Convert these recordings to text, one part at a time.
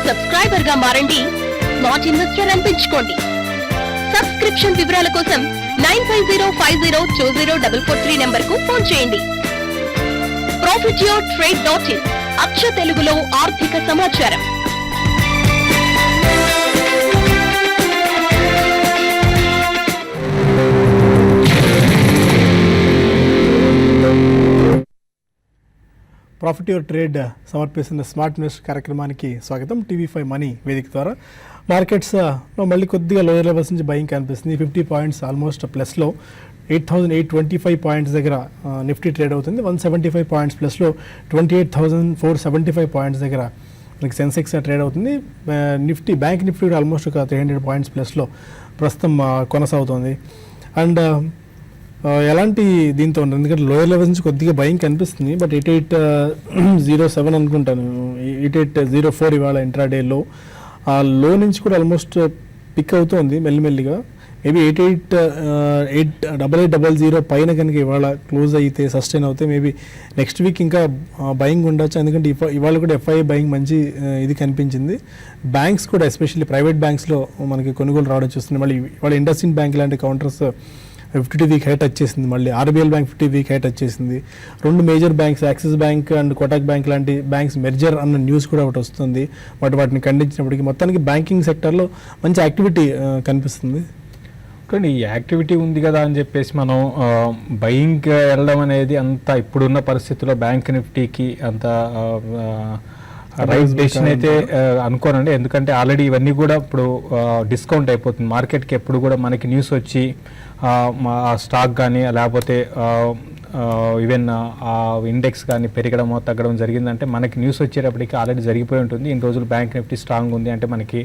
Subscriber గా మారండి, smart investor అనిపించుకోండి. Subscription వివరాల కోసం 9505020443 నంబర్ కు ఫోన్ చేయండి. profityourtrade.in అక్ష తెలుగులో ఆర్థిక సమాచారం. ప్రాఫిట్ యువర్ ట్రేడ్ సమర్పిస్తున్న స్మార్ట్ ఇన్వెస్ట్ కార్యక్రమానికి స్వాగతం. టీవీ5 మనీ వేదిక ద్వారా మార్కెట్స్లో మళ్ళీ కొద్దిగా లోయర్ లెవెల్స్ నుంచి బయింగ్ కనిపిస్తుంది. 50 పాయింట్స్ ఆల్మోస్ట్ ప్లస్లో 8,825 పాయింట్స్ దగ్గర నిఫ్టీ ట్రేడ్ అవుతుంది. 175 పాయింట్స్ ప్లస్లో 28,475 పాయింట్స్ దగ్గర మనకి సెన్సెక్స్ ట్రేడ్ అవుతుంది. బ్యాంక్ నిఫ్టీ కూడా ఆల్మోస్ట్ ఒక 300 పాయింట్స్ ప్లస్లో ప్రస్తుతం కొనసాగుతుంది. అండ్ ఎలాంటి దీంతో ఉంటుంది, ఎందుకంటే లోయర్ లెవెల్స్ నుంచి కొద్దిగా బయింగ్ కనిపిస్తుంది. బట్ 8807 అనుకుంటాను, 8804 ఇవాళ ఇంట్రాడేలో ఆ లో నుంచి కూడా ఆల్మోస్ట్ పిక్ అవుతుంది మెల్లిమెల్లిగా. మేబీ 8800 పైన కనుక ఇవాళ క్లోజ్ అయితే సస్టైన్ అవుతే మేబీ నెక్స్ట్ వీక్ ఇంకా బయింగ్ ఉండొచ్చు. ఎందుకంటే ఇవాళ కూడా ఎఫ్ఐ బయింగ్ మంచి ఇది కనిపించింది. బ్యాంక్స్ కూడా ఎస్పెషల్లీ ప్రైవేట్ బ్యాంక్స్లో మనకి కొనుగోలు రావడం చూస్తుంది. మళ్ళీ ఇవాళ ఇండస్ఇండ్ బ్యాంక్ లాంటి కౌంటర్స్ 50 వీక్ హై టచ్ చేసింది. మళ్ళీ RBL bank 50 week high touch చేసింది. రెండు major banks axis bank and Kotak bank లాంటి బ్యాంక్స్ మెర్జర్ అన్న న్యూస్ కూడా ఒకటి వస్తుంది. వాటిని ఖండించినప్పటికీ మొత్తానికి బ్యాంకింగ్ సెక్టర్లో మంచి యాక్టివిటీ కనిపిస్తుంది. కానీ ఈ యాక్టివిటీ ఉంది కదా అని చెప్పేసి మనం బయింగ్ వెళ్ళడం అనేది అంత ఇప్పుడున్న పరిస్థితుల్లో బ్యాంక్ నిఫ్టీకి అంత రైట్ డెసిషన్ అయితే అనుకోనండి. ఎందుకంటే ఆల్రెడీ ఇవన్నీ కూడా ఇప్పుడు డిస్కౌంట్ అయిపోతుంది మార్కెట్కి. ఎప్పుడు కూడా మనకి న్యూస్ వచ్చి స్టాక్ కానీ లేకపోతే ఈవెన్ ఇండెక్స్ కానీ పెరగడమో తగ్గడం జరిగిందంటే మనకి న్యూస్ వచ్చేటప్పటికి ఆల్రెడీ జరిగిపోయి ఉంటుంది. ఇన్ని రోజులు బ్యాంక్ నిఫ్టీ స్ట్రాంగ్ ఉంది అంటే మనకి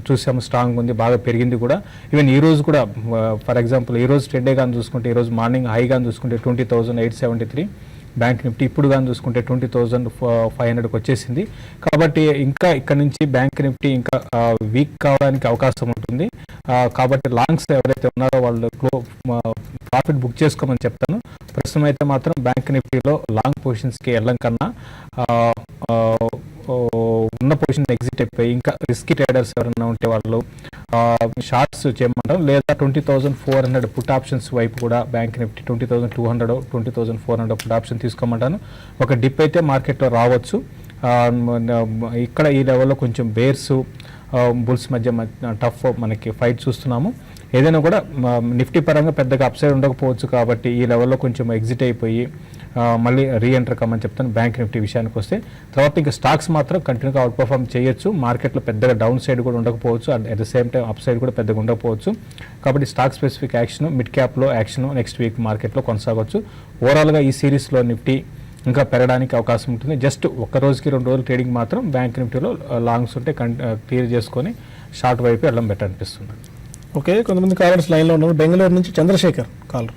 చూసాము స్ట్రాంగ్ ఉంది, బాగా పెరిగింది కూడా. ఈవెన్ ఈ రోజు కూడా ఫర్ ఎగ్జాంపుల్ ఈ రోజు ట్రెండే కానీ చూసుకుంటే ఈరోజు మార్నింగ్ హై కానీ చూసుకుంటే 20,873 బ్యాంక్ నిఫ్టీ, ఇప్పుడు కానీ చూసుకుంటే 20,500కి వచ్చేసింది. కాబట్టి ఇంకా ఇక్కడ నుంచి బ్యాంక్ నిఫ్టీ ఇంకా వీక్ కావడానికి అవకాశం ఉంటుంది. కాబట్టి లాంగ్స్ ఎవరైతే ఉన్నారో వాళ్ళు ప్రాఫిట్ బుక్ చేసుకోమని చెప్తాను. ప్రస్తుతం అయితే మాత్రం బ్యాంక్ నిఫ్టీలో లాంగ్ పొజిషన్స్కి వెళ్ళడం కన్నా ఉన్న పొజిషన్ ఎగ్జిట్ అయిపోయి ఇంకా రిస్కీ ట్రేడర్స్ ఎవరైనా ఉంటే వాళ్ళు షార్ట్స్ చేయమంటాం. లేదా 20,400 పుట్ ఆప్షన్స్ వైపు కూడా బ్యాంక్ నిఫ్టీ 20,200 20,400 పుట్ ఆప్షన్ తీసుకోమంటాను. ఒక డిప్ అయితే మార్కెట్లో రావచ్చు. ఇక్కడ ఈ లెవెల్లో కొంచెం బేర్స్ బుల్స్ మధ్య టఫ్ మనకి ఫైట్ చూస్తున్నాము. ఏదైనా కూడా నిఫ్టీ పరంగా పెద్దగా అప్సైడ్ ఉండకపోవచ్చు. కాబట్టి ఈ లెవెల్లో కొంచెం ఎగ్జిట్ అయిపోయి మళ్ళీ రీఎంటర్ కమ్మని చెప్తాను బ్యాంక్ నిఫ్టీ విషయానికి వస్తే. తర్వాత ఇంకా స్టాక్స్ మాత్రం కంటిన్యూగా అవుట్ పర్ఫార్మ్ చేయొచ్చు. మార్కెట్లో పెద్దగా డౌన్ సైడ్ కూడా ఉండకపోవచ్చు, at the same time up side కూడా పెద్దగా ఉండకపోవచ్చు. కాబట్టి స్టాక్ స్పెసిఫిక్ యాక్షన్, మిడ్ క్యాప్లో యాక్షన్ నెక్స్ట్ వీక్ మార్కెట్లో కొనసాగవచ్చు. ఓవరాల్గా ఈ సిరీస్లో నిఫ్టీ ఇంకా పెరగడానికి అవకాశం ఉంటుంది. జస్ట్ ఒక రోజుకి 2 రోజులు ట్రేడింగ్ మాత్రం బ్యాంక్ నిఫ్టీలో లాంగ్స్ ఉంటే క్లియర్ చేసుకొని షార్ట్ వైపు వెళ్ళడం బెటర్ అనిపిస్తుంది. ఓకే, కొంతమంది కాలర్స్ లైన్లో ఉన్నారు. బెంగళూరు నుంచి Chandrashekhar caller.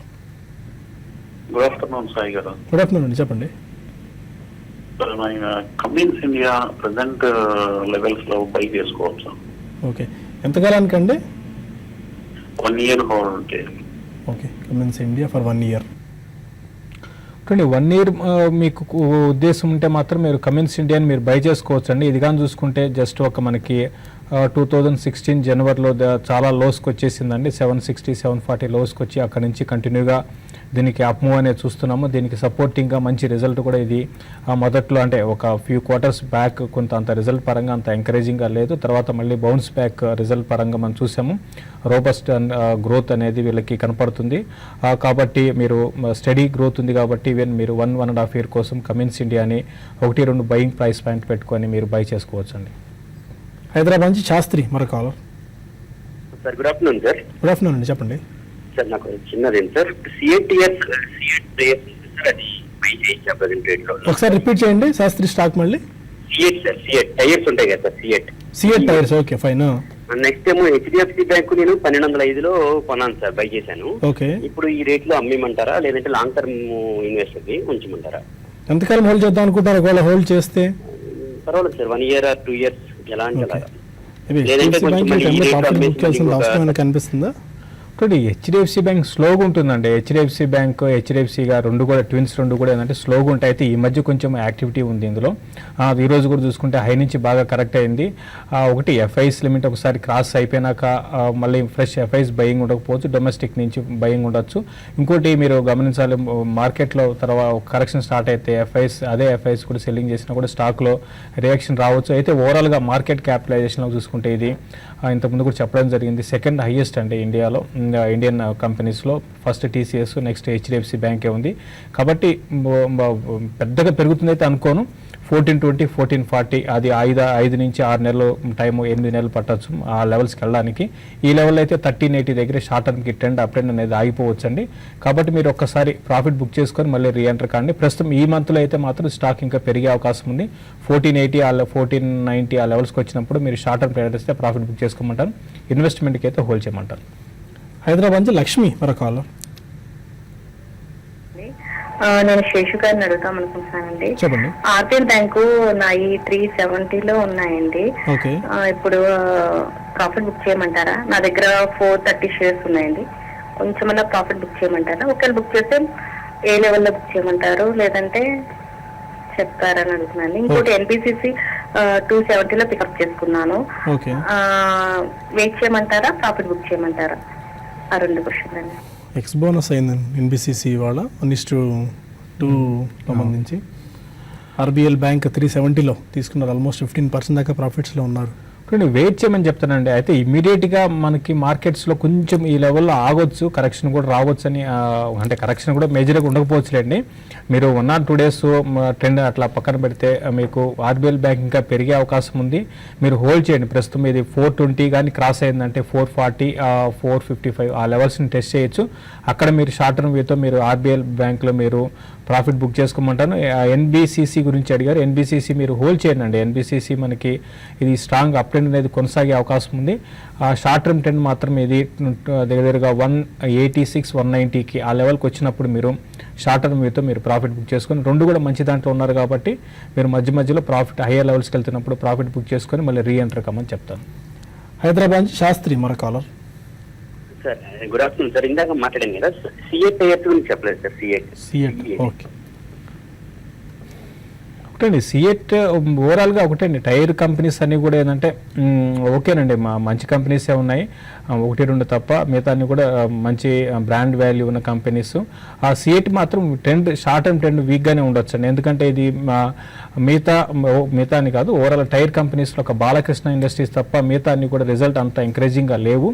Good afternoon Sai గారు. గుడ్ ఆఫ్టర్నూన్ అండి, చెప్పండి. కమిన్స్ ఇండియా ప్రెసెంట్ లెవెల్స్ లో బై చేసుకోవచ్చు. ఓకే, ఎంతకాలానికి అండి? 1 year hold. Okay, Cummins India for 1 year. 1 year మీకు ఉద్దేశం ఉంటే మాత్రం మీరు కమిన్స్ ఇండియాని మీరు బై చేసుకోవచ్చు అండి. ఇది కానీ చూసుకుంటే జస్ట్ ఒక మనకి 2016 జనవరిలో చాలా లోస్కి వచ్చేసిందండి. 760 740 లోస్కి వచ్చి అక్కడ నుంచి కంటిన్యూగా దీనికి అప్ మూవ్ అనేది చూస్తున్నాము. దీనికి సపోర్టింగ్గా మంచి రిజల్ట్ కూడా ఇది మొదట్లో అంటే ఒక ఫ్యూ క్వార్టర్స్ బ్యాక్ కొంత అంత రిజల్ట్ పరంగా అంత ఎంకరేజింగ్గా లేదు. తర్వాత మళ్ళీ బౌన్స్ బ్యాక్ రిజల్ట్ పరంగా మనం చూసాము. రోబస్ట్ గ్రోత్ అనేది వీళ్ళకి కనపడుతుంది. కాబట్టి మీరు స్టడీ గ్రోత్ ఉంది కాబట్టి ఈవెన్ మీరు 1.5 year కోసం కమిన్స్ ఇండియాని 1-2 బయింగ్ ప్రైస్ పాయింట్ పెట్టుకొని మీరు బై చేసుకోవచ్చు అండి. హైదరాబాద్ నుంచి శాస్త్రి మరో caller. Sir good afternoon sir. Good afternoon అండి, చెప్పండి. సార్ నాకు చిన్నది సార్, సిఎట్ అది బై చేయించా ప్రెసెంట్ రేట్ లో. ఒకసారి రిపీట్ చేయండి శాస్త్రి స్టాక్ మళ్ళీ. సిఎట్ సార్, సిఎట్ టైర్స్ ఉంటాయి కదా సార్, CEAT tyres. Okay fine. Next ఏమో హెచ్డిఎఫ్సి బ్యాంకు నేను 1205లో కొన్నాను సార్, బై చేశాను. ఓకే, ఇప్పుడు ఈ రేట్ లో అమ్మిమంటారా లేదంటే లాంగ్ టర్మ్ ఇన్వెస్టర్ ఉంచమంటారా? ఎంతకాలం హోల్డ్ చేద్దాం అనుకుంటారు? ఒకవేళ హోల్డ్ చేస్తే పర్వాలేదు సార్, 1 year or 2 years ఎలా అంటే కనిపిస్తుందా? చూడండి హెచ్డిఎఫ్సి బ్యాంక్ స్లోగా ఉంటుందండి. హెచ్డిఎఫ్సి బ్యాంక్ హెచ్డిఎఫ్సిగా రెండు కూడా ట్విన్స్ రెండు కూడా ఏంటంటే స్లోగా ఉంటాయి. అయితే ఈ మధ్య కొంచెం యాక్టివిటీ ఉంది ఇందులో. ఈ రోజు కూడా చూసుకుంటే హై నుంచి బాగా కరెక్ట్ అయింది. ఒకటి ఎఫ్ఐస్ లిమిట్ ఒకసారి క్రాస్ అయిపోయినాక మళ్ళీ ఫ్రెష్ ఎఫ్ఐస్ బయింగ్ ఉండకపోవచ్చు, డొమెస్టిక్ నుంచి బయింగ్ ఉండొచ్చు. ఇంకోటి మీరు గమనించాలి, మార్కెట్లో తర్వాత కరెక్షన్ స్టార్ట్ అయితే ఎఫ్ఐస్ కూడా సెల్లింగ్ చేసినా కూడా స్టాక్లో రియాక్షన్ రావచ్చు. అయితే ఓవరాల్గా మార్కెట్ క్యాపిటలైజేషన్లో చూసుకుంటే ఇది ఇంతకుముందు కూడా చెప్పడం జరిగింది, సెకండ్ హైయెస్ట్ అండి ఇండియాలో, ఇండియన్ కంపెనీస్లో. ఫస్ట్ టీసీఎస్, నెక్స్ట్ హెచ్డిఎఫ్సి బ్యాంకే ఉంది. కాబట్టి పెద్దగా పెరుగుతుంది అయితే అనుకోను. 1420, 1440 అది 5 నుంచి 6 నెలలు టైము, 8 నెలలు పట్టచ్చు ఆ లెవెల్స్కి వెళ్ళడానికి. ఈ లెవెల్ అయితే 1380 దగ్గర షార్ట్ టర్మ్కి ట్రెండ్ అప్ ట్రెండ్ అనేది ఆగిపోవచ్చండి. కాబట్టి మీరు ఒక్కసారి ప్రాఫిట్ బుక్ చేసుకొని మళ్ళీ రీఎంటర్ కాండి. ప్రస్తుతం ఈ మంత్లో అయితే మాత్రం స్టాక్ ఇంకా పెరిగే అవకాశం ఉంది. 1480 1490 ఆ లెవెల్స్కి వచ్చినప్పుడు మీరు షార్ట్ టర్మ్ ట్రేడర్స్ అయితే ప్రాఫిట్ బుక్ చేసుకోమంటారు. ఇన్వెస్ట్మెంట్కి అయితే హోల్డ్ చేయమంటారు. హైదరాబాద్ నుంచి లక్ష్మి మరొక కాలర్. నేను శేషు గారిని అడుగుతాం అనుకుంటున్నానండి. చెప్పండి. ఆర్బిఎల్ బ్యాంకు నా 370 ఉన్నాయండి. ఓకే. ఇప్పుడు ప్రాఫిట్ బుక్ చేయమంటారా? నా దగ్గర 430 షేర్స్ ఉన్నాయండి. కొంచెమన్నా ప్రాఫిట్ బుక్ చేయమంటారా? ఒకవేళ బుక్ చేస్తే ఏ లెవెల్లో బుక్ చేయమంటారు, లేదంటే చెప్తారని అడుగుతున్నాను. ఇంకోటి ఎన్బిసిసి 270లో పికప్ చేసుకున్నాను. వెయిట్ చేయమంటారా, ప్రాఫిట్ బుక్ చేయమంటారా? ఆ 2 క్వశ్చన్ అండి. ఎక్స్ బోనస్ అయిందండి ఎన్బిసిసి వాళ్ళ 1:2 సంబంధించి. ఆర్బిఎల్ బ్యాంక్ 370లో తీసుకున్నారు. ఆల్మోస్ట్ 15% దాకా ప్రాఫిట్స్లో ఉన్నారు. వెయిట్ చేయమని చెప్తానండి. అయితే ఇమీడియట్గా మనకి మార్కెట్స్లో కొంచెం ఈ లెవెల్లో ఆగొచ్చు, కరెక్షన్ కూడా రావచ్చు అని, అంటే కరెక్షన్ కూడా మేజర్గా ఉండకపోవచ్చులేండి. మీరు 1 or 2 days ట్రెండ్ అట్లా పక్కన పెడితే మీకు ఆర్బిఎల్ బ్యాంక్ ఇంకా పెరిగే అవకాశం ఉంది. మీరు హోల్డ్ చేయండి. ప్రస్తుతం ఇది 420 కానీ క్రాస్ అయిందంటే 440, 455 ఆ లెవెల్స్ని టెస్ట్ చేయొచ్చు. అక్కడ మీరు షార్ట్ టర్మ్ వ్యూతో మీరు ఆర్బిఎల్ బ్యాంక్లో మీరు ప్రాఫిట్ బుక్ చేసుకోమంటాను. ఎన్బిసిసి గురించి అడిగారు. ఎన్బిసిసి మీరు హోల్డ్ చేయండి అండి. ఎన్బిసిసి మనకి ఇది స్ట్రాంగ్ అప్ ట్రెండ్ అనేది కొనసాగే అవకాశం ఉంది. షార్ట్ టర్మ్ ట్రెండ్ మాత్రం ఇది దగ్గరగా 186, 190కి ఆ లెవెల్కి వచ్చినప్పుడు మీరు షార్ట్ టర్మ్ వ్యూతో మీరు ప్రాఫిట్ బుక్ చేసుకొని, రెండు కూడా మంచి దాంట్లో ఉన్నారు కాబట్టి మీరు మధ్యలో ప్రాఫిట్ హయ్యర్ లెవెల్స్కి వెళ్తున్నప్పుడు ప్రాఫిట్ బుక్ చేసుకొని మళ్ళీ రీఎంటర్ కమ్మని చెప్తాను. హైదరాబాద్ శాస్త్రి మరో caller. Sir good afternoon sir. ఇందాక మాట్లాడాను కదా, సిఎట్ టైర్ గురించి చెప్పలేదు సార్. సిఎట్ ఓకే. ఒకటండి సిఎట్ ఓవరాల్గా ఒకటండి టైర్ కంపెనీస్ అన్నీ కూడా ఏంటంటే ఓకేనండి, మంచి కంపెనీసే ఉన్నాయి, 1-2 తప్ప మిగతా అన్ని కూడా మంచి బ్రాండ్ వాల్యూ ఉన్న కంపెనీస్. ఆ సిఎట్ మాత్రం ట్రెండ్ షార్ట్ టర్మ్ ట్రెండ్ వీక్గానే ఉండొచ్చు అండి. ఎందుకంటే ఇది మిగతా అని కాదు, ఓవరాల్ టైర్ కంపెనీస్లో ఒక బాలకృష్ణ ఇండస్ట్రీస్ తప్ప మిగతా అన్ని కూడా రిజల్ట్ అంత ఎంకరేజింగ్గా లేవు.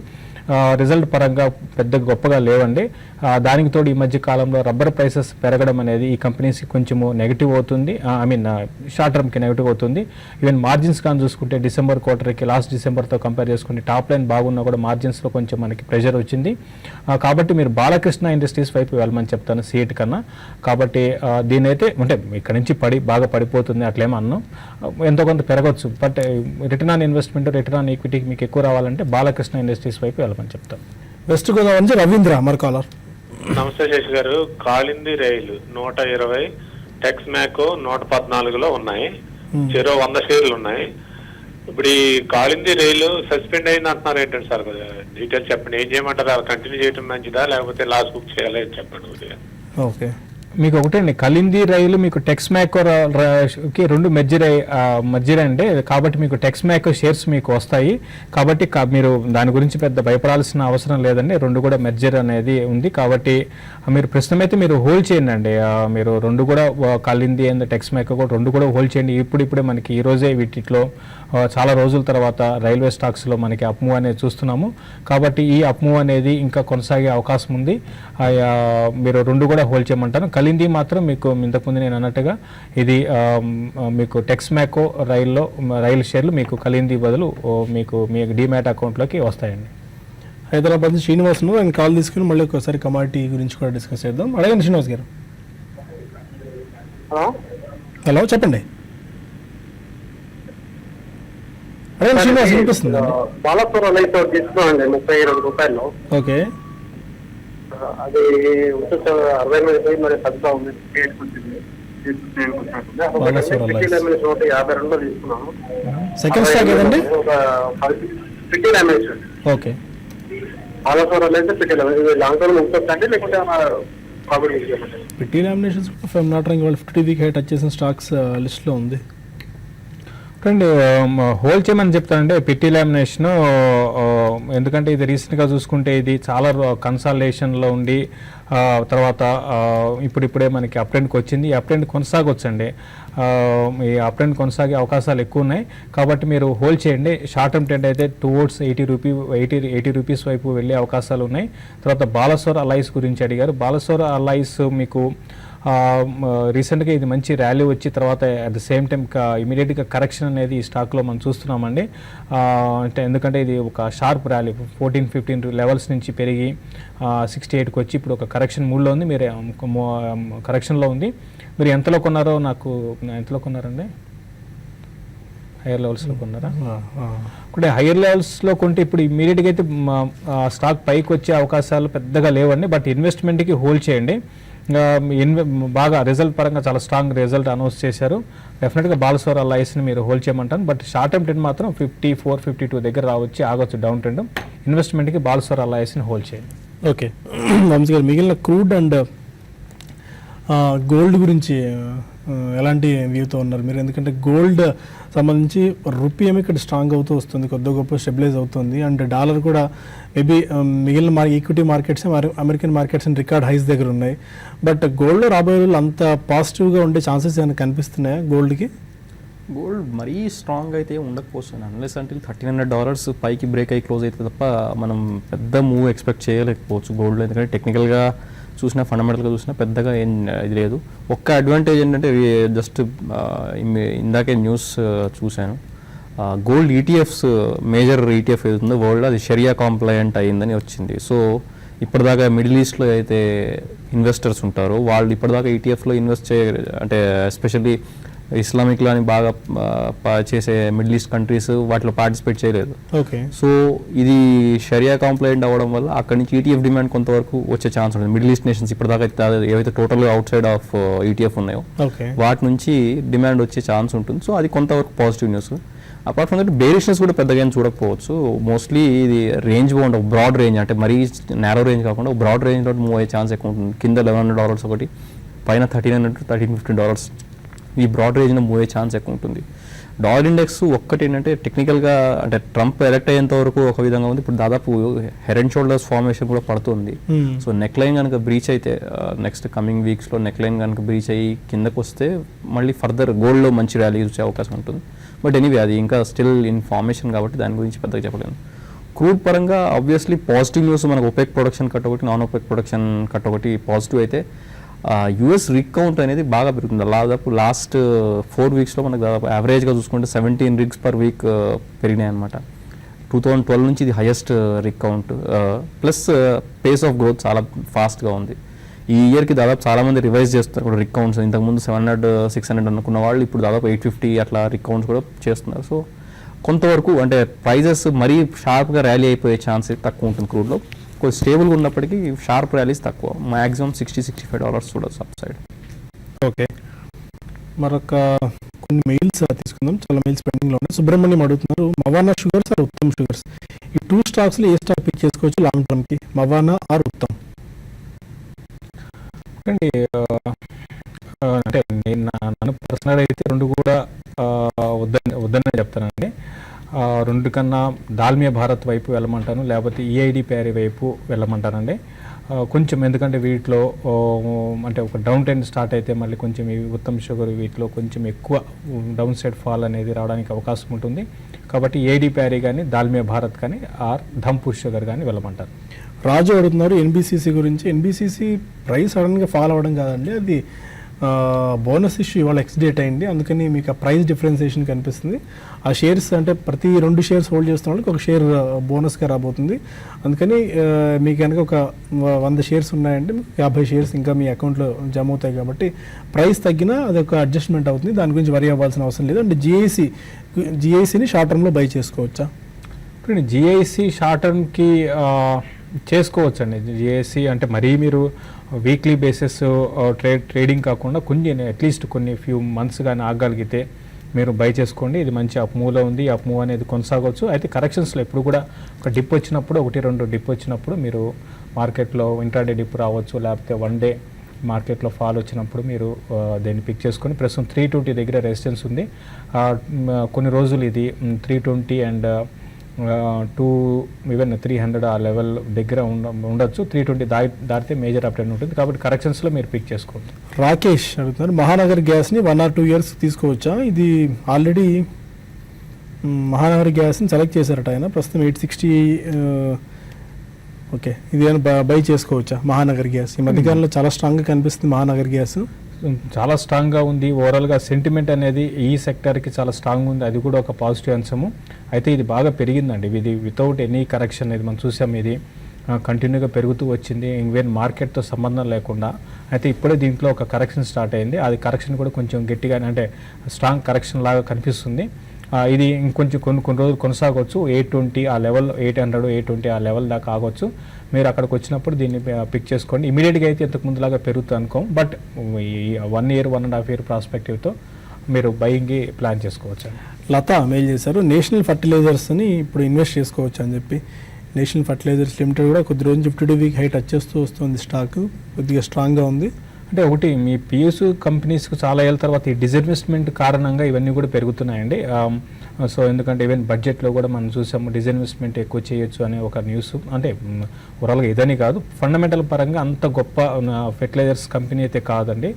రిజల్ట్ పరంగా పెద్ద గొప్పగా లేవండి. దానికి తోడు ఈ మధ్య కాలంలో రబ్బర్ ప్రైసెస్ పెరగడం అనేది ఈ కంపెనీస్కి కొంచెము నెగిటివ్ అవుతుంది. షార్ట్ టర్మ్కి నెగిటివ్ అవుతుంది. ఈవెన్ మార్జిన్స్ కానీ చూసుకుంటే డిసెంబర్ క్వార్టర్కి లాస్ట్ డిసెంబర్తో కంపేర్ చేసుకుంటే టాప్ లైన్ బాగున్నా కూడా మార్జిన్స్లో కొంచెం మనకి ప్రెషర్ వచ్చింది. కాబట్టి మీరు బాలకృష్ణ ఇండస్ట్రీస్ వైపు వెళ్ళమని చెప్తాను సిఎట్ కన్నా. కాబట్టి దీని అయితే అంటే ఇక్కడ నుంచి బాగా పడిపోతుంది అట్లేమో అన్నాం, ఎంతో కొంత పెరగవచ్చు. But return on investment, return on ఈక్విటీకి మీకు ఎక్కువ రావాలంటే బాలకృష్ణ ఇండస్ట్రీస్ వైపు వెళ్ళమని చెప్తాను. వెస్ట్ గోదావరి నుంచి రవీంద్ర మరో కాలర్. నమస్తే శేష్ గారు. కాళింది రైలు 120, టెక్స్ మ్యాకో 114లో ఉన్నాయి. చెరో 100 షేర్లు ఉన్నాయి. ఇప్పుడు ఈ కాళింది రైలు సస్పెండ్ అయింది అంటున్నారు ఏంటంటే సార్, డీటెయిల్స్ చెప్పండి. ఏం చేయమంటారు? అలా కంటిన్యూ చేయడం మంచిదా, లేకపోతే లాస్ బుక్ చేయాలి చెప్పండి. ఓకే, మీకు ఒకటండి కలింది రైలు మీకు టెక్స్ మ్యాకోకి 2 మెర్జర్ అండి. కాబట్టి మీకు టెక్స్ మ్యాకో షేర్స్ మీకు వస్తాయి. కాబట్టి మీరు దాని గురించి పెద్ద భయపడాల్సిన అవసరం లేదండి. 2 కూడా మెర్జర్ అనేది ఉంది. కాబట్టి మీరు ప్రస్తుతం అయితే మీరు హోల్డ్ చేయండి అండి. మీరు 2 కూడా కలింది అండ్ టెక్స్ మ్యాకో కూడా 2 కూడా హోల్డ్ చేయండి. ఇప్పుడే మనకి ఈరోజే వీటిలో చాలా రోజుల తర్వాత రైల్వే స్టాక్స్లో మనకి అప్ మూవ్ అనేది చూస్తున్నాము. కాబట్టి ఈ అప్ మూవ్ అనేది ఇంకా కొనసాగే అవకాశం ఉంది. మీరు 2 కూడా హోల్డ్ చేయమంటాను. కలింది మాత్రం మీకు ఇంతకుముందు నేను అన్నట్టుగా ఇది మీకు టెక్స్ మ్యాకో రైలు షేర్లు మీకు కలింది బదులు మీకు మీ డీమ్యాట్ అకౌంట్లోకి వస్తాయండి. హైదరాబాద్ నుంచి శ్రీనివాస్ ఆయన కాల్ తీసుకుని మళ్ళీ ఒకసారి కమాడిటీ గురించి కూడా డిస్కస్ చేద్దాం. అడగండి శ్రీనివాస్ గారు. హలో చెప్పండి. అడగండి శ్రీనివాస్, వినిపిస్తుంది. బాలాపురం లైట్ తీసుకున్నామండి 32 రూపాయలు. ఓకే, అది 60 మరి తగ్గుతా ఉంది. 52 తీసుకున్నాము. సెకండ్ స్టాక్ ఏదండి? ఓకే, బాలసోరాలు అయితే పెట్టాలి, లాంగ్ టర్మ్ ఉంటుందండి లేకుంటే ప్రాఫిట్ బుక్ చేయమంటారు? పిటి లామినేషన్స్ కూడా నాట్ రంగ్ వాళ్ళు 50 వీక్ హై టచ్ చేసిన స్టాక్స్ లిస్ట్లో ఉంది. అండి హోల్డ్ చేయమని చెప్తానంటే పిటి లామినేషన్, ఎందుకంటే ఇది రీసెంట్గా చూసుకుంటే ఇది చాలా కన్సాలిడేషన్లో ఉండి తర్వాత ఇప్పుడిప్పుడే మనకి అప్ ట్రెండ్కి వచ్చింది. ఈ అప్ ట్రెండ్ కొనసాగొచ్చండి, ఈ అప్ ట్రెండ్ కొనసాగే అవకాశాలు ఎక్కువ ఉన్నాయి. కాబట్టి మీరు హోల్డ్ చేయండి. షార్ట్ టర్మ్ ట్రెండ్ అయితే టువర్డ్స్ 80 రూపీస్ వైపు వెళ్ళే అవకాశాలు ఉన్నాయి. తర్వాత బాలసోర్ అలైస్ గురించి అడిగారు. బాలసోర్ అలైస్ మీకు రీసెంట్గా ఇది మంచి ర్యాలీ వచ్చి తర్వాత అట్ ద సేమ్ టైం ఇమీడియట్గా కరెక్షన్ అనేది ఈ స్టాక్లో మనం చూస్తున్నామండి. అంటే ఎందుకంటే ఇది ఒక షార్ప్ ర్యాలీ 14-15 లెవెల్స్ నుంచి పెరిగి 68కి వచ్చి ఇప్పుడు ఒక కరెక్షన్ మూడ్లో ఉంది. మీరు కరెక్షన్లో ఉంది. మీరు ఎంతలో కొన్నారో ఎంతలో కొన్నారండి? హైయర్ లెవెల్స్లో కొన్నారా? అంటే హైయర్ లెవెల్స్లో కొంటే ఇప్పుడు ఇమీడియట్గా అయితే స్టాక్ పైకి వచ్చే అవకాశాలు పెద్దగా లేవండి. బట్ ఇన్వెస్ట్మెంట్కి హోల్డ్ చేయండి. బాగా రిజల్ట్ పరంగా చాలా స్ట్రాంగ్ రిజల్ట్ అనౌన్స్ చేశారు. డెఫినెట్గా బాలసోర్ అలైస్ని మీరు హోల్డ్ చేయమంటాను. బట్ షార్ట్ టర్మ్ ట్రెండ్ మాత్రం 54-52 దగ్గర రావచ్చు, ఆగొచ్చు డౌన్ ట్రెండ్. ఇన్వెస్ట్మెంట్కి బాలసోర్ అలైస్ని హోల్డ్ చేయండి. ఓకే వంశీ గారు, మిగిలిన క్రూడ్ అండ్ గోల్డ్ గురించి ఎలాంటి వ్యూతో ఉన్నారు మీరు? ఎందుకంటే గోల్డ్ సంబంధించి రూపీ ఏమి ఇక్కడ స్ట్రాంగ్ అవుతూ వస్తుంది, కొద్ది గొప్ప స్టెబిలైజ్ అవుతుంది. అండ్ డాలర్ కూడా మేబీ మిగిలిన equity markets American markets record highs దగ్గర ఉన్నాయి. బట్ గోల్డ్లో రాబోయే రోజులు అంత పాజిటివ్గా ఉండే ఛాన్సెస్ ఏమైనా కనిపిస్తున్నాయా గోల్డ్కి? గోల్డ్ మరీ స్ట్రాంగ్ అయితే ఉండకపోవచ్చు అన్లెస్ అంటే $1,300 పైకి బ్రేక్ అయ్యి క్లోజ్ అయితే తప్ప మనం పెద్ద మూవ్ ఎక్స్పెక్ట్ చేయలేకపోవచ్చు గోల్డ్లో. ఎందుకంటే టెక్నికల్గా చూసినా ఫండమెంటల్గా చూసినా పెద్దగా ఏం ఇది లేదు. ఒక్క అడ్వాంటేజ్ ఏంటంటే జస్ట్ ఇందాకే న్యూస్ చూశాను, గోల్డ్ ఈటీఎఫ్స్ మేజర్ ఈటీఎఫ్ ఏదైతుందో వరల్డ్లో అది షరియా కాంప్లయంట్ అయ్యిందని వచ్చింది. సో ఇప్పటిదాకా మిడిల్ ఈస్ట్లో అయితే ఇన్వెస్టర్స్ ఉంటారో వాళ్ళు ఇప్పటిదాకా ఈటీఎఫ్లో ఇన్వెస్ట్ అంటే ఎస్పెషల్లీ ఇస్లామిక్లో అని బాగా చేసే మిడిల్ ఈస్ట్ కంట్రీస్ వాటిలో పార్టిసిపేట్ చేయలేదు. ఓకే, సో ఇది షరియా కాంప్లైంట్ అవ్వడం వల్ల అక్కడి నుంచి ఈటీఎఫ్ డిమాండ్ కొంతవరకు వచ్చే ఛాన్స్ ఉంటుంది. మిడిల్ ఈస్ట్ నేషన్స్ ఇప్పటిదాకా ఏవైతే టోటల్గా అవుట్ సైడ్ ఆఫ్ ఈటీఎఫ్ ఉన్నాయో వాటి నుంచి డిమాండ్ వచ్చే ఛాన్స్ ఉంటుంది. సో అది కొంతవరకు positive news. Apart from that bearishness కూడా పెద్దగా ఏం చూడకపోవచ్చు. మోస్ట్లీ ఇది రేంజ్ బాగుంటుంది, ఒక బ్రాడ్ రేంజ్, అంటే మరీ నేరో రేంజ్ కాకుండా ఒక బ్రాడ్ రేంజ్లో మూవ్ అయ్యే ఛాన్స్ ఎక్కువ ఉంటుంది. కింద $1,100 ఒకటి, పైన $1,300-$1,350 ఈ బ్రాడ్ రేంజ్లో మూవ్ అయ్యే ఛాన్స్ ఎక్కువ ఉంటుంది. డాలర్ ఇండెక్స్ ఒక్కటి ఏంటంటే టెక్నికల్గా అంటే ట్రంప్ ఎలక్ట్ అయ్యేంత వరకు ఒక విధంగా ఉంది. ఇప్పుడు దాదాపు హెడ్ అండ్ షోల్డర్స్ ఫార్మేషన్ కూడా పడుతుంది. సో నెక్ లైన్ కనుక బ్రీచ్ అయితే నెక్స్ట్ కమింగ్ వీక్స్లో నెక్ లైన్ కనుక బ్రీచ్ అయ్యి కిందకు వస్తే మళ్ళీ ఫర్దర్ గోల్డ్లో మంచి ర్యాలీ వచ్చే అవకాశం ఉంటుంది. బట్ ఎనీవే అది ఇంకా స్టిల్ ఇన్ ఫార్మేషన్ కాబట్టి దాని గురించి పెద్దగా చెప్పలేను. క్రూడ్ పరంగా ఆబ్వియస్లీ పాజిటివ్ న్యూస్ మనకు ఒపెక్ ప్రొడక్షన్ కట్ ఒకటి, నాన్ ఒపెక్ ప్రొడక్షన్ కట్ ఒకటి పాజిటివ్ అయితే యూఎస్ రిగ్ కౌంట్ అనేది బాగా పెరుగుతుంది. దాదాపు లాస్ట్ 4 వీక్స్లో మనకు దాదాపు యావరేజ్గా చూసుకుంటే 17 rigs per week పెరిగినాయి అనమాట. 2012 నుంచి ఇది highest rig count. Plus pace of growth చాలా ఫాస్ట్గా ఉంది. ఈ ఇయర్కి దాదాపు చాలామంది రివైజ్ చేస్తున్నారు కూడా రిగ్ కౌంట్స్. ఇంతకుముందు 700-600 అనుకున్న వాళ్ళు ఇప్పుడు దాదాపు 850 అట్లా రిగ్ కౌంట్స్ కూడా చేస్తున్నారు. సో కొంతవరకు అంటే ప్రైజెస్ మరీ షార్ప్గా ర్యాలీ అయిపోయే ఛాన్స్ తక్కువ ఉంటుంది క్రూడ్లో. కొంచెం స్టేబుల్గా ఉన్నప్పటికీ షార్ప్ ర్యాలీస్ తక్కువ, మ్యాక్సిమం $60-65 చూడొచ్చు అప్ సైడ్. ఓకే, మరొక కొన్ని మెయిల్స్ తీసుకుందాం. చాలా మెయిల్స్ పెండింగ్లో ఉన్నాయి. సుబ్రహ్మణ్యం అడుగుతున్నారు, Mawana Sugars or Uttam Sugars, ఈ 2 స్టాక్స్లో ఏ స్టాక్ పిక్ చేసుకోవచ్చు లాంగ్ టర్మ్కి, మవానా ఆర్ ఉత్తమ్? అండి అంటే నన్ను పర్సనల్ అయితే రెండు కూడా వద్దని చెప్తానండి. రెండు కన్నా దాల్మియా భారత్ వైపు వెళ్ళమంటాను, లేకపోతే ఈఐడి ప్యారీ వైపు వెళ్ళమంటానండి. కొంచెం ఎందుకంటే వీటిలో అంటే ఒక డౌన్ ట్రెండ్ స్టార్ట్ అయితే మళ్ళీ కొంచెం ఈ ఉత్తమ్ షుగర్ వీటిలో కొంచెం ఎక్కువ డౌన్ సైడ్ ఫాల్ అనేది రావడానికి అవకాశం ఉంటుంది. కాబట్టి ఏడి ప్యారీ కానీ దాల్మియా భారత్ కానీ ఆర్ ధంపూర్ షుగర్ కానీ వెళ్ళమంటారు. రాజు అడుగుతున్నారు ఎన్బిసిసి గురించి. ఎన్బిసిసి ప్రైస్ సడన్గా ఫాల్ అవ్వడం కాదండి, అది బోనస్ ఇష్యూ ఇవాళ ఎక్స్డేట్ అయింది, అందుకని మీకు ఆ ప్రైస్ డిఫరెన్సియేషన్ కనిపిస్తుంది. ఆ షేర్స్ అంటే ప్రతి 2 షేర్స్ హోల్డ్ చేస్తున్న వాళ్ళకి ఒక షేర్ బోనస్గా రాబోతుంది. అందుకని మీకు కనుక ఒక 100 షేర్స్ ఉన్నాయంటే మీకు 50 షేర్స్ ఇంకా మీ అకౌంట్లో జమ అవుతాయి. కాబట్టి ప్రైస్ తగ్గినా అదొక అడ్జస్ట్మెంట్ అవుతుంది, దాని గురించి వరి అవ్వాల్సిన అవసరం లేదు. అంటే జిఐసిని షార్ట్ టర్మ్లో బై చేసుకోవచ్చా? జిఐసి షార్ట్ టర్మ్కి చేసుకోవచ్చండి. జిఐసి అంటే మరీ మీరు వీక్లీ బేసిస్ ట్రేడింగ్ కాకుండా కొన్ని అట్లీస్ట్ కొన్ని ఫ్యూ మంత్స్ కానీ ఆగగలిగితే మీరు బై చేసుకోండి. ఇది మంచి అప్ మూవ్లో ఉంది. అప్ మూవ్ అనేది కొనసాగవచ్చు. అయితే కరెక్షన్స్లో ఎప్పుడు కూడా ఒక డిప్ వచ్చినప్పుడు 1-2 డిప్ వచ్చినప్పుడు మీరు మార్కెట్లో ఇంట్రాడే డిప్ రావచ్చు, లేకపోతే వన్ డే మార్కెట్లో ఫాల్ వచ్చినప్పుడు మీరు దీన్ని పిక్ చేసుకొని ప్రస్తుతం 320 దగ్గర రెసిస్టెన్స్ ఉంది. కొన్ని రోజులు ఇది 320 అండ్ 300 ఆ లెవెల్ దగ్గర ఉండొచ్చు. 320 దాటితే మేజర్ అప్ ట్రెండ్ ఉంటుంది. కాబట్టి కరెక్షన్స్లో మీరు పిక్ చేసుకోండి. రాకేష్ అడుగుతున్నారు, మహానగర్ గ్యాస్ని 1 or 2 years తీసుకోవచ్చా? ఇది ఆల్రెడీ మహానగర్ గ్యాస్ని సెలెక్ట్ చేశారట ఆయన, ప్రస్తుతం 860. ఓకే, ఇది బై చేసుకోవచ్చా మహానగర్ గ్యాస్? ఈ మధ్యకాలంలో చాలా స్ట్రాంగ్గా కనిపిస్తుంది మహానగర్ గ్యాస్. చాలా స్ట్రాంగ్గా ఉంది. ఓవరాల్గా సెంటిమెంట్ అనేది ఈ సెక్టర్కి చాలా స్ట్రాంగ్ ఉంది. అది కూడా ఒక పాజిటివ్ అంశము. అయితే ఇది బాగా పెరిగిందండి. ఇది వితౌట్ ఎనీ కరెక్షన్ ఇది మనం చూసాం. ఇది కంటిన్యూగా పెరుగుతూ వచ్చింది ఈవెన్ మార్కెట్తో సంబంధం లేకుండా. అయితే ఇప్పుడే దీంట్లో ఒక కరెక్షన్ స్టార్ట్ అయింది. అది కరెక్షన్ కూడా కొంచెం గట్టిగానే అంటే స్ట్రాంగ్ కరెక్షన్ లాగా కనిపిస్తుంది. ఇది ఇంకొంచెం కొన్ని రోజులు కొనసాగవచ్చు. 820 ఆ లెవెల్, 800, 820 ఆ లెవెల్ దాకా ఆగొచ్చు. మీరు అక్కడికి వచ్చినప్పుడు దీన్ని పిక్ చేసుకోండి. ఇమీడియట్గా అయితే ఇంతకు ముందులాగా పెరుగుతుంది అనుకోం, బట్ ఈ 1 year 1.5 year ప్రాస్పెక్టివ్తో మీరు బయింగ్కి ప్లాన్ చేసుకోవచ్చు. లత మెయిల్ చేశారు, నేషనల్ ఫర్టిలైజర్స్ని ఇప్పుడు ఇన్వెస్ట్ చేసుకోవచ్చు అని చెప్పి. నేషనల్ ఫర్టిలైజర్స్ లిమిటెడ్ కూడా కొద్ది రోజు 52 week హై టచ్ చేస్తూ వస్తుంది. స్టాక్ కొద్దిగా స్ట్రాంగ్గా ఉంది. అంటే ఒకటి మీ పిఎస్యు కంపెనీస్కి చాలా ఏళ్ళ తర్వాత ఈ డిస్ఇన్వెస్ట్మెంట్ కారణంగా ఇవన్నీ కూడా పెరుగుతున్నాయండి. సో ఎందుకంటే ఈవెన్ బడ్జెట్లో కూడా మనం చూసాము డిస్ఇన్వెస్ట్మెంట్ ఎక్కువ చేయొచ్చు అనే ఒక న్యూస్. అంటే ఓవరాల్గా ఇదని కాదు, ఫండమెంటల్ పరంగా అంత గొప్ప ఫెర్టిలైజర్స్ కంపెనీ అయితే కాదండి.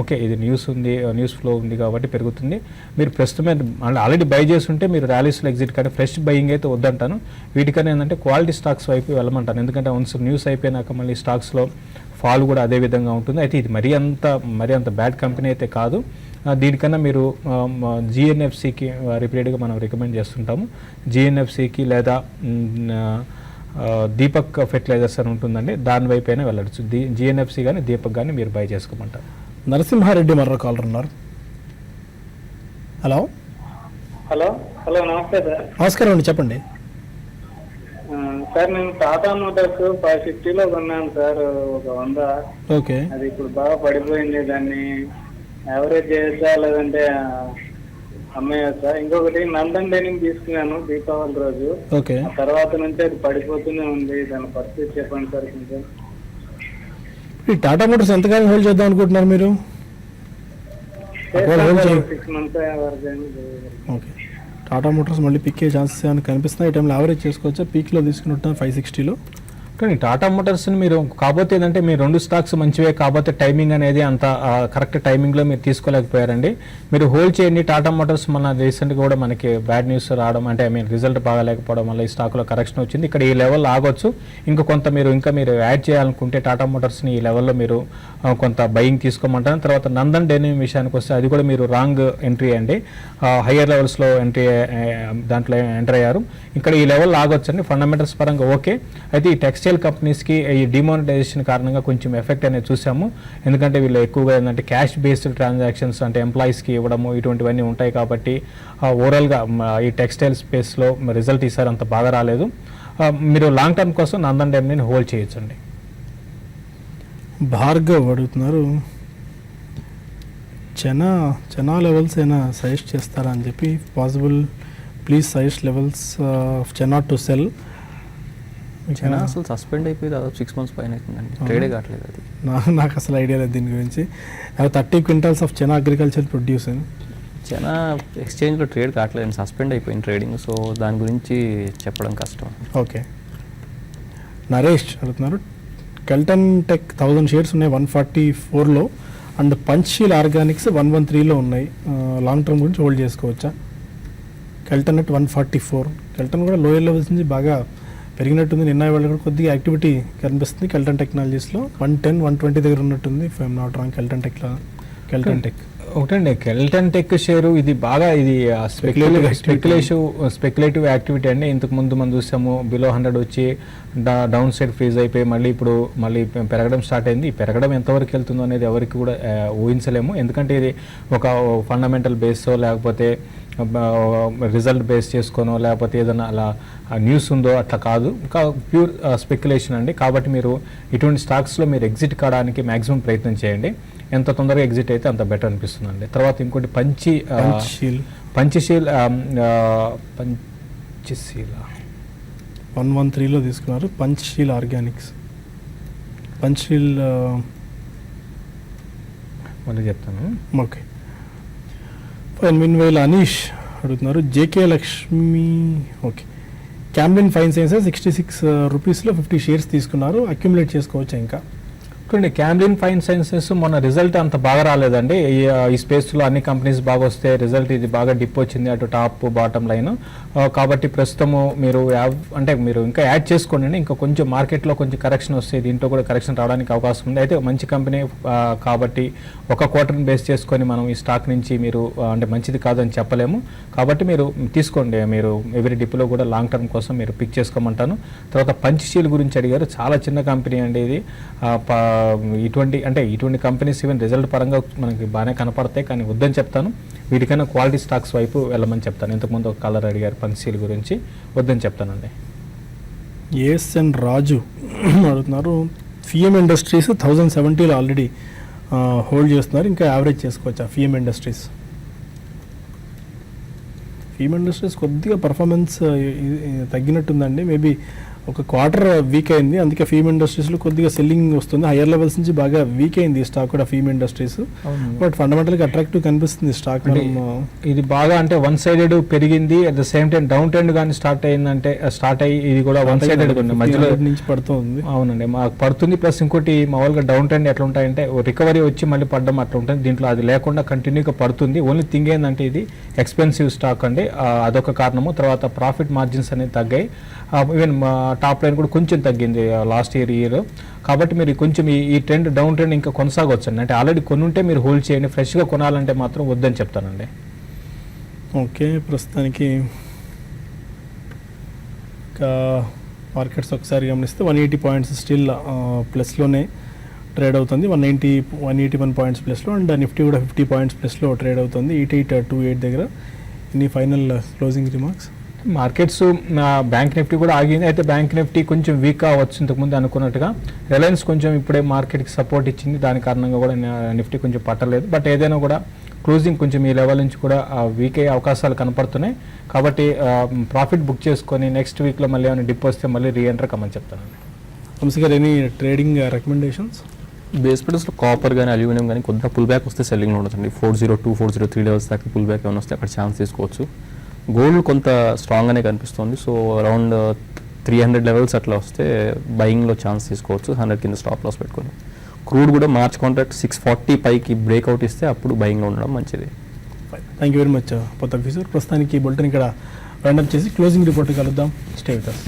ఓకే, ఇది న్యూస్ ఉంది, న్యూస్ ఫ్లో ఉంది కాబట్టి పెరుగుతుంది. మీరు ప్రస్తుతమే ఆల్రెడీ బై చేసి ఉంటే మీరు ర్యాలీస్లో ఎగ్జిట్ కానీ ఫ్రెష్ బయింగ్ అయితే వద్దంటాను. వీటికన్నా ఏంటంటే క్వాలిటీ స్టాక్స్ వైపు వెళ్ళమంటాను. ఎందుకంటే వన్స్ న్యూస్ అయిపోయినాక మళ్ళీ స్టాక్స్లో ఫాల్ కూడా అదే విధంగా ఉంటుంది. అయితే ఇది మరీ అంత బ్యాడ్ కంపెనీ అయితే కాదు. దీనికన్నా మీరు జిఎన్ఎఫ్సికి రిపీటెడ్గా మనం రికమెండ్ చేస్తుంటాము. జిఎన్ఎఫ్సికి లేదా దీపక్ ఫెర్టిలైజర్స్ అని ఉంటుందండి, దాని వైపు అయినా వెళ్ళచ్చు. జిఎన్ఎఫ్సి కానీ దీపక్ కానీ మీరు బై చేసుకోమంటారు. నరసింహారెడ్డి మరో కాలర్ ఉన్నారు. హలో హలో హలో నమస్తే సార్. నమస్కారం అండి, చెప్పండి. సార్ నేను టాటా మోటార్స్ 550లో కొన్నాను సార్, ఒక 100. ఓకే, అది ఇప్పుడు బాగా పడిపోయింది. దాన్ని యావరేజ్ చేయొచ్చా లేదంటే అమ్మేయచ్చా? ఇంకొకటి నందన్ డైనింగ్ తీసుకున్నాను దీపావళి రోజు. ఓకే, తర్వాత నుంచి అది పడిపోతూనే ఉంది. దాని పరిస్థితి చెప్పండి సార్ కొంచెం. ఈ టాటా మోటార్స్ ఎంతకాలం హోల్డ్ చేద్దాం అనుకుంటున్నారు మీరు? 6 months వరకు. ఓకే, టాటా మోటార్స్ మళ్ళీ పిక్ అయ్యే ఛాన్సెస్ ఏమైనా కనిపిస్తున్నాయి? ఈ టైంలో యావరేజ్ చేసుకోవచ్చా? పీక్లో తీసుకుంటున్నా 560లో. కానీ టాటా మోటార్స్ని మీరు కాకపోతే ఏంటంటే మీరు 2 స్టాక్స్ మంచివే, కాకపోతే టైమింగ్ అనేది అంత కరెక్ట్ టైమింగ్లో మీరు తీసుకోలేకపోయారండి. మీరు హోల్డ్ చేయండి. టాటా మోటార్స్ మన రీసెంట్గా కూడా మనకి బ్యాడ్ న్యూస్ రావడం, అంటే రిజల్ట్ బాగాలేకపోవడం వల్ల ఈ స్టాక్లో కరెక్షన్ వచ్చింది. ఇక్కడ ఈ లెవెల్ ఆగొచ్చు. ఇంకా మీరు యాడ్ చేయాలనుకుంటే టాటా మోటార్స్ని ఈ లెవెల్లో మీరు కొంత బయింగ్ తీసుకోమంటారు. తర్వాత నందన్ డెనిమ్ విషయానికి వస్తే అది కూడా మీరు రాంగ్ ఎంట్రీ అండి. హయ్యర్ లెవెల్స్లో దాంట్లో ఎంటర్ అయ్యారు. ఇక్కడ ఈ లెవెల్ ఆగొచ్చు అండి. ఫండమెంటల్స్ పరంగా ఓకే. అయితే ఈ టెక్స్టైల్ కంపెనీస్కి ఈ డిమానిటైజేషన్ కారణంగా కొంచెం ఎఫెక్ట్ అనేది చూసాము. ఎందుకంటే వీళ్ళు ఎక్కువగా ఏంటంటే క్యాష్ బేస్డ్ ట్రాన్సాక్షన్స్ అంటే ఎంప్లాయీస్కి ఇవ్వడము ఇటువంటివన్నీ ఉంటాయి. కాబట్టి ఓవరాల్గా ఈ టెక్స్టైల్ స్పేస్లో రిజల్ట్ ఈసారి అంత బాగా రాలేదు. మీరు లాంగ్ టర్మ్ కోసం నందన్ డెనిమ్ని హోల్డ్ చేయొచ్చండి. భార్గవ్ అడుగుతున్నారు, చనా లెవెల్స్ అయినా సజెస్ట్ చేస్తారా అని చెప్పి. Possible please suggest levels of chana to cell. Chana అసలు సస్పెండ్ అయిపోయి దాదాపు 6 months పైన అవుతుందండి, ట్రేడే కావట్లేదు. అది నాకు అసలు ఐడియా లేదు దీని గురించి. 30 quintals of chana agriculture produce అని. చనా ఎక్స్చేంజ్లో ట్రేడ్ కావట్లేదు, సస్పెండ్ అయిపోయింది ట్రేడింగ్. సో దాని గురించి చెప్పడం కష్టం. ఓకే, నరేష్ అడుగుతున్నారు, కెల్టన్ టెక్ 1000 shares ఉన్నాయి 144లో, అండ్ పంచీల్ ఆర్గానిక్స్ 113లో ఉన్నాయి. లాంగ్ టర్మ్ గురించి హోల్డ్ చేసుకోవచ్చా? Kelton at 144. కెల్టన్ కూడా లోయర్ లెవెల్స్ నుంచి బాగా పెరిగినట్టుంది. నిన్న వాళ్ళు కూడా కొద్దిగా యాక్టివిటీ కనిపిస్తుంది కెల్టన్ టెక్నాలజీస్లో. 110, 120 దగ్గర ఉన్నట్టుంది if I'm not wrong. Kelton tech ఒకటండి, కెల్టన్ టెక్ షేరు ఇది బాగా ఇది స్పెక్యులేటివ్ యాక్టివిటీ అండి. ఇంతకుముందు మనం చూసాము బిలో 100 వచ్చి డౌన్ సైడ్ ఫ్రీజ్ అయిపోయి మళ్ళీ పెరగడం స్టార్ట్ అయింది. ఈ పెరగడం ఎంతవరకు వెళ్తుందో అనేది ఎవరికి కూడా ఊహించలేము. ఎందుకంటే ఇది ఒక ఫండమెంటల్ బేస్తో లేకపోతే రిజల్ట్ బేస్ చేసుకోనో లేకపోతే ఏదైనా అలా న్యూస్ ఉందో అట్లా కాదు, ప్యూర్ స్పెక్యులేషన్ అండి. కాబట్టి మీరు ఇటువంటి స్టాక్స్లో మీరు ఎగ్జిట్ కావడానికి మ్యాక్సిమం ప్రయత్నం చేయండి. ఎంత తొందరగా ఎగ్జిట్ అయితే అంత బెటర్ అనిపిస్తుంది అండి. తర్వాత ఇంకోటి పంచశీల్ 113లో తీసుకున్నారు. పంచశీల్ ఆర్గానిక్స్, పంచశీల్ మళ్ళీ చెప్తాను. Okay fine. మీన్వైల్ అనీష్ అడుగుతున్నారు JK Lakshmi. Okay Camlin fine sciences 66 రూపీస్లో 50 షేర్స్ తీసుకున్నారు. అక్యుములేట్ చేసుకోవచ్చా ఇంకా? చూడండి, క్యామ్లిన్ ఫైన్ సైన్సెస్ మొన్న రిజల్ట్ అంత బాగా రాలేదండి. ఈ స్పేస్లో అన్ని కంపెనీస్ బాగా వస్తే రిజల్ట్ ఇది బాగా డిప్ వచ్చింది, అటు టాప్ బాటమ్ లైన్. కాబట్టి ప్రస్తుతము మీరు మీరు ఇంకా యాడ్ చేసుకోండి. ఇంకా కొంచెం మార్కెట్లో కొంచెం కరెక్షన్ వస్తే దీంట్లో కూడా కరెక్షన్ రావడానికి అవకాశం ఉంది. అయితే మంచి కంపెనీ కాబట్టి ఒక క్వార్టర్ని బేస్ చేసుకొని మనం ఈ స్టాక్ నుంచి మీరు అంటే మంచిది కాదని చెప్పలేము. కాబట్టి మీరు తీసుకోండి. మీరు ఎవరి డిప్లో కూడా లాంగ్ టర్మ్ కోసం మీరు పిక్ చేసుకోమంటాను. తర్వాత పంచశీల్ గురించి అడిగారు. చాలా చిన్న కంపెనీ అండి ఇది. ఇటువంటి కంపెనీస్ ఈవెన్ రిజల్ట్ పరంగా మనకి బాగానే కనపడతాయి, కానీ వద్దని చెప్తాను. వీటికైనా క్వాలిటీ స్టాక్స్ వైపు వెళ్ళమని చెప్తాను. ఇంతకుముందు ఒక కలర్ అడిగారు పంచశీల్ గురించి, వద్దని చెప్తానండి. ఏఎస్ఎన్ రాజు అడుగుతున్నారు ఫిఎం ఇండస్ట్రీస్ 1070లో ఆల్రెడీ హోల్డ్ చేస్తున్నారు, ఇంకా యావరేజ్ చేసుకోవచ్చా ఫిఎం ఇండస్ట్రీస్? ఫిఎం ఇండస్ట్రీస్ కొద్దిగా పర్ఫార్మెన్స్ తగ్గినట్టుందండి. మేబీ ఒక క్వార్టర్ వీక్ అయింది, అందుకే ఫిఎం ఇండస్ట్రీస్లో కొద్దిగా సెల్లింగ్ వస్తుంది. హైయర్ లెవెల్స్ నుంచి బాగా వీక్ అయింది ఈ స్టాక్ కూడా ఫిఎం ఇండస్ట్రీస్. బట్ ఫండమెంటల్గా అట్రాక్టివ్ కనిపిస్తుంది స్టాక్. ఇది బాగా అంటే వన్ సైడెడ్ పెరిగింది, at the same time down trend కానీ స్టార్ట్ అయ్యి ఇది కూడా వన్ సైడెడ్ మధ్యలో నుంచి పడుతుంది. అవునండి, మాకు పడుతుంది. ప్లస్ ఇంకోటి మామూలుగా డౌన్ ట్రెండ్ ఎట్లా ఉంటాయంటే రికవరీ వచ్చి మళ్ళీ పడడం అట్లా ఉంటుంది. దీంట్లో అది లేకుండా కంటిన్యూగా పడుతుంది. ఓన్లీ థింగ్ ఏంటంటే ఇది ఎక్స్పెన్సివ్ స్టాక్ అండి, అదొక కారణము. తర్వాత ప్రాఫిట్ మార్జిన్స్ అనేవి తగ్గాయి. ఈవెన్ టాప్ లైన్ కూడా కొంచెం తగ్గింది లాస్ట్ ఇయర్. కాబట్టి మీరు కొంచెం ఈ ట్రెండ్ డౌన్ ట్రెండ్ ఇంకా కొనసాగవచ్చు అండి. అంటే ఆల్రెడీ కొన్ని ఉంటే మీరు హోల్డ్ చేయండి. ఫ్రెష్గా కొనాలంటే మాత్రం వద్దని చెప్తానండి. ఓకే ప్రస్తుతానికి ఇంకా మార్కెట్స్ ఒకసారి గమనిస్తే 180 పాయింట్స్ స్టిల్ ప్లస్లోనే ట్రేడ్ అవుతుంది. 181 పాయింట్స్ ప్లస్లో, అండ్ నిఫ్టీ కూడా 50 పాయింట్స్ ప్లస్లో ట్రేడ్ అవుతుంది 8828 దగ్గర. Any final closing remarks? Markets bank Nifty కూడా ఆగింది. అయితే బ్యాంక్ నిఫ్టీ కొంచెం వీక్ అవ్వచ్చు ఇంతకుముందు అనుకున్నట్టుగా. రిలయన్స్ కొంచెం ఇప్పుడే మార్కెట్కి సపోర్ట్ ఇచ్చింది, దాని కారణంగా కూడా నిఫ్టీ కొంచెం పట్టలేదు. బట్ ఏదైనా కూడా క్లోజింగ్ కొంచెం ఈ లెవెల్ నుంచి కూడా వీక్ అయ్యే అవకాశాలు కనపడుతున్నాయి. కాబట్టి ప్రాఫిట్ బుక్ చేసుకొని నెక్స్ట్ వీక్లో మళ్ళీ ఏమైనా డిప్ వస్తే మళ్ళీ రీఎంటర్ కమ్మని చెప్తానండి. వంశీగారు ఎనీ ట్రేడింగ్ రికమెండేషన్స్? బేస్ మెటల్స్లో కాపర్ కానీ అల్యూమినియం కానీ కొద్దిగా పుల్ బ్యాక్ వస్తే సెల్లింగ్లో ఉండొచ్చండి. 402, 403 లెవెల్స్ దాకా పుల్ బ్యాక్ ఏమైనా వస్తే అక్కడ ఛాన్స్ తీసుకోవచ్చు. గోల్డ్ కొంత స్ట్రాంగ్గానే కనిపిస్తుంది. సో అరౌండ్ 300 లెవెల్స్ అట్లా వస్తే బయింగ్లో ఛాన్స్ తీసుకోవచ్చు, 100 కింద స్టాప్ లాస్ పెట్టుకొని. క్రూడ్ కూడా మార్చ్ కాంట్రాక్ట్ 640 పైకి బ్రేక్అవుట్ ఇస్తే అప్పుడు బయింగ్లో ఉండడం మంచిది. థ్యాంక్ యూ వెరీ మచ్ పొత్తఫీసర్. ప్రస్తుతానికి బులెటిన్ ఇక్కడ రౌండప్ చేసి క్లోజింగ్ రిపోర్ట్ కలుద్దాం. Stay with us.